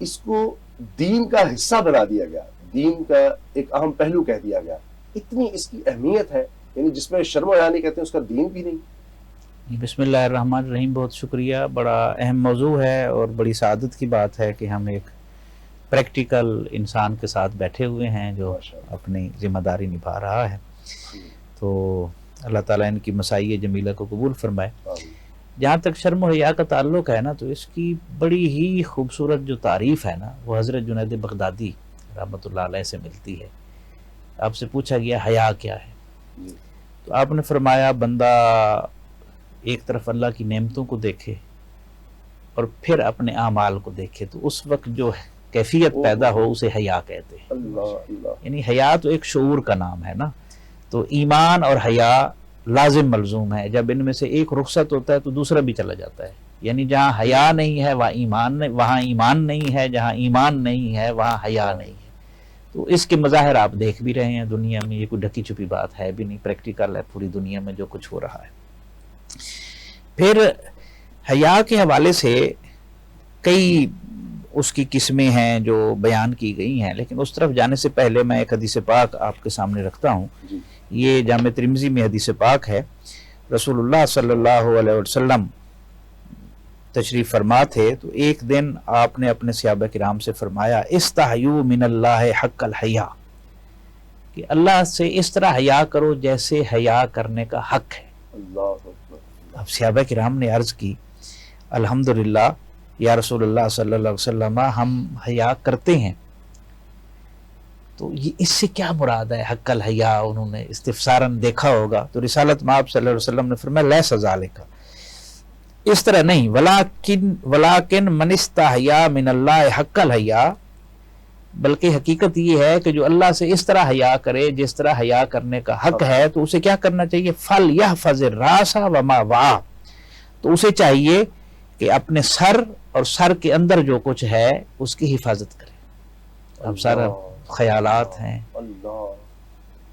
اس کو دین کا حصہ بنا دیا گیا، دین کا ایک اہم پہلو کہہ دیا گیا، اتنی اس کی اہمیت ہے، یعنی جس میں شرم و حیا نہیں کہتے ہیں اس کا دین بھی نہیں۔ بسم اللہ الرحمن الرحیم، بہت شکریہ، بڑا اہم موضوع ہے اور بڑی سعادت کی بات ہے کہ ہم ایک پریکٹیکل انسان کے ساتھ بیٹھے ہوئے ہیں جو اپنی ذمہ داری نبھا رہا ہے، تو اللہ تعالیٰ ان کی مساعی جمیلہ کو قبول فرمائے۔ جہاں تک شرم و حیا کا تعلق ہے نا، تو اس کی بڑی ہی خوبصورت جو تعریف ہے نا، وہ حضرت جنید بغدادی رحمۃ اللہ علیہ سے ملتی ہے۔ آپ سے پوچھا گیا حیا کیا ہے، تو آپ نے فرمایا بندہ ایک طرف اللہ کی نعمتوں کو دیکھے اور پھر اپنے اعمال کو دیکھے، تو اس وقت جو کیفیت پیدا ہو اسے حیا کہتے ہیں۔ یعنی حیا تو ایک شعور کا نام ہے نا، تو ایمان اور حیا لازم ملزوم ہے، جب ان میں سے ایک رخصت ہوتا ہے تو دوسرا بھی چلا جاتا ہے۔ یعنی جہاں حیا نہیں ہے وہاں ایمان نہیں ہے، جہاں ایمان نہیں ہے وہاں حیا نہیں ہے۔ تو اس کے مظاہر آپ دیکھ بھی رہے ہیں دنیا میں، یہ کوئی ڈھکی چھپی بات ہے بھی نہیں، پریکٹیکل ہے پوری دنیا میں جو کچھ ہو رہا ہے۔ پھر حیا کے حوالے سے کئی اس کی قسمیں ہیں جو بیان کی گئی ہیں، لیکن اس طرف جانے سے پہلے میں ایک حدیث پاک آپ کے سامنے رکھتا ہوں۔ یہ جامع ترمذی میں حدیث پاک ہے، رسول اللہ صلی اللہ علیہ وسلم تشریف فرما تھے، تو ایک دن آپ نے اپنے صحابہ کرام سے فرمایا استحیوا من اللہ حق الحیا، کہ اللہ سے اس طرح حیا کرو جیسے حیا کرنے کا حق ہے۔ اب صحابہ کرام نے عرض کی الحمدللہ یا رسول اللہ صلی اللہ علیہ وسلم، ہم حیا کرتے ہیں، تو یہ اس سے کیا مراد ہے حق الحیا؟ انہوں نے استفساراً دیکھا ہوگا، تو رسالت مآب صلی اللہ علیہ وسلم نے فرمایا لیس ذالک، اس طرح نہیں، ولیکن من استحیا من اللہ حق الحیا، بلکہ حقیقت یہ ہے کہ جو اللہ سے اس طرح حیا کرے جس طرح حیا کرنے کا حق ہے، تو اسے کیا کرنا چاہیے؟ فَلْيَحْفَظِ الرَّاسَ وَمَا وَعَى، تو اسے چاہیے کہ اپنے سر اور سر کے اندر جو کچھ ہے اس کی حفاظت کرے۔ اب سارا خیالات ہیں،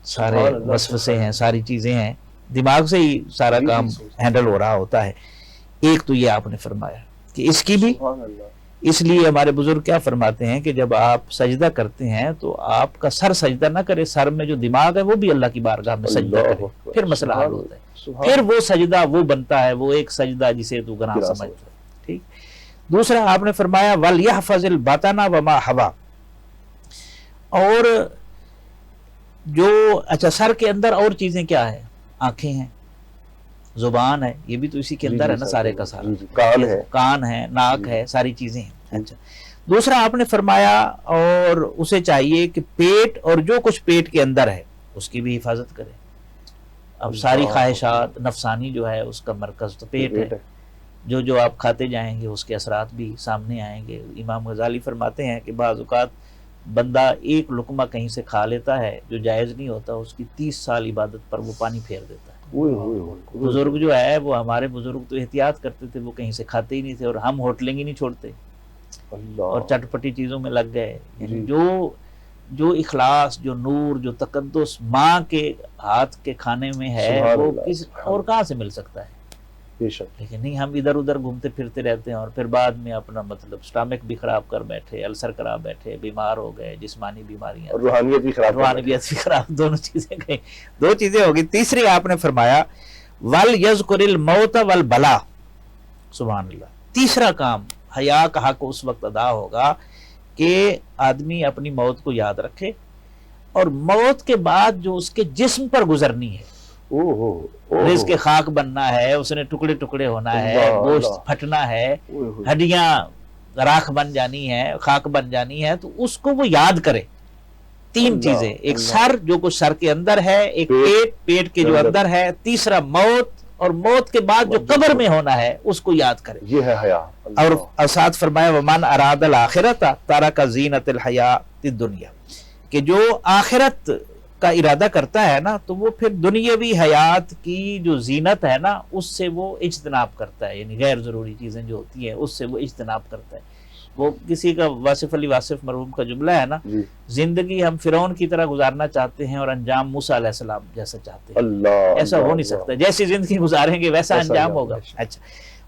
سارے وسوسے ہیں، ساری چیزیں ہیں، دماغ سے ہی سارا کام ہینڈل ہو رہا ہوتا ہے۔ ایک تو یہ آپ نے فرمایا کہ اس کی بھی، اس لیے ہمارے بزرگ کیا فرماتے ہیں کہ جب آپ سجدہ کرتے ہیں تو آپ کا سر سجدہ نہ کرے، سر میں جو دماغ ہے وہ بھی اللہ کی بارگاہ میں سجدہ کرے، پھر مسئلہ حل ہوتا ہے، پھر وہ سجدہ وہ بنتا ہے، وہ ایک سجدہ جسے تو گناہ سمجھتا ہے۔ ٹھیک۔ دوسرا آپ نے فرمایا وَلْيَحْفَظِ الْبَطَنَ وَمَا حَوَى، اور جو اچھا سر کے اندر اور چیزیں کیا ہے؟ آنکھیں ہیں، زبان ہے، یہ بھی تو اسی کے اندر ہے نا سارے کا سارا، کان ہے، ناک ہے، ساری چیزیں ہیں۔ اچھا دوسرا آپ نے فرمایا اور اسے چاہیے کہ پیٹ اور جو کچھ پیٹ کے اندر ہے اس کی بھی حفاظت کرے۔ اب ساری خواہشات نفسانی جو ہے اس کا مرکز تو پیٹ ہے، جو آپ کھاتے جائیں گے اس کے اثرات بھی سامنے آئیں گے۔ امام غزالی فرماتے ہیں کہ بعض اوقات بندہ ایک لقمہ کہیں سے کھا لیتا ہے جو جائز نہیں ہوتا، اس کی 30 سال عبادت پر وہ پانی پھیر دیتا ہے۔ بزرگ جو ہے وہ ہمارے بزرگ تو احتیاط کرتے تھے، وہ کہیں سے کھاتے ہی نہیں تھے، اور ہم ہوٹلیں ہی نہیں چھوڑتے اور چٹ پٹی چیزوں میں لگ گئے۔ یعنی جو اخلاص، جو نور، جو تقدس ماں کے ہاتھ کے کھانے میں ہے وہ کس اور کہاں سے مل سکتا ہے؟ لیکن نہیں، ہم ادھر ادھر گھومتے پھرتے رہتے ہیں اور پھر بعد میں اپنا مطلب سٹامک بھی خراب کر بیٹھے، السر کرا بیٹھے، بیمار ہو گئے، جسمانی بیماریاں، روحانیت بھی خراب، دونوں چیزیں گئی، دو چیزیں ہوگی۔ تیسری آپ نے فرمایا وَلْيَذْكُرِ الْمَوْتَ وَالْبَلَا، سبحان اللہ، تیسرا کام حیا کا حق اس وقت ادا ہوگا کہ آدمی اپنی موت کو یاد رکھے، اور موت کے بعد جو اس کے جسم پر گزرنی ہے، رزق کے خاک بننا ہے، اس نے ٹکڑے ٹکڑے ہونا ہے، گوشت پھٹنا ہے، ہڈیاں راکھ بن جانی ہے، خاک بن جانی ہے، تو اس کو وہ یاد کرے۔ تین چیزیں، ایک سر جو کچھ سر کے اندر ہے، ایک پیٹ کے جو اندر ہے، تیسرا موت، اور موت کے بعد جو قبر میں ہونا ہے اس کو یاد کرے۔ یہ ہے حیا۔ اور ساتھ فرمایا وَمَنْ أَرَادَ الْآخِرَةَ تَرَكَ زِينَةَ الْحَيَاةِ الدُّنْيَا، کہ جو آخرت کا ارادہ کرتا ہے نا تو وہ پھر دنیاوی حیات کی جو زینت ہے نا اس سے وہ اجتناب کرتا ہے، یعنی غیر ضروری چیزیں جو ہوتی ہیں اس سے وہ اجتناب کرتا ہے۔ وہ کسی کا واصف علی واصف مرحوم کا جملہ ہے نا، زندگی ہم فرعون کی طرح گزارنا چاہتے ہیں اور انجام موسیٰ علیہ السلام جیسا چاہتے ہیں، ایسا ہو نہیں سکتا، جیسی زندگی گزاریں گے ویسا انجام ہوگا۔ اچھا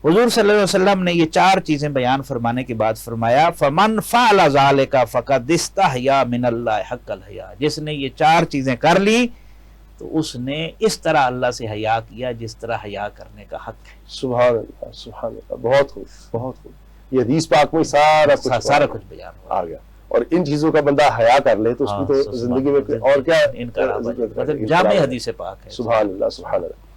حضور صلی اللہ علیہ وسلم نے یہ 4 چیزیں بیان فرمانے کے بعد فرمایا فمن فعل ذلک فقد استحیا من اللہ حق الحیا، جس نے یہ 4 چیزیں کر لی تو اس نے اس طرح اللہ سے حیا کیا جس طرح حیا کرنے کا حق ہے۔ سبحان اللہ، بہت خوب، بہت خوب۔ یہ حدیث پاک میں سارا کچھ بیان آ گیا، اور ان چیزوں کا بندہ حیا کر لے تو اس کی تو زندگی میں اور کیا جامع حدیث پاک ہے۔ سبحان اللہ، سبحان اللہ۔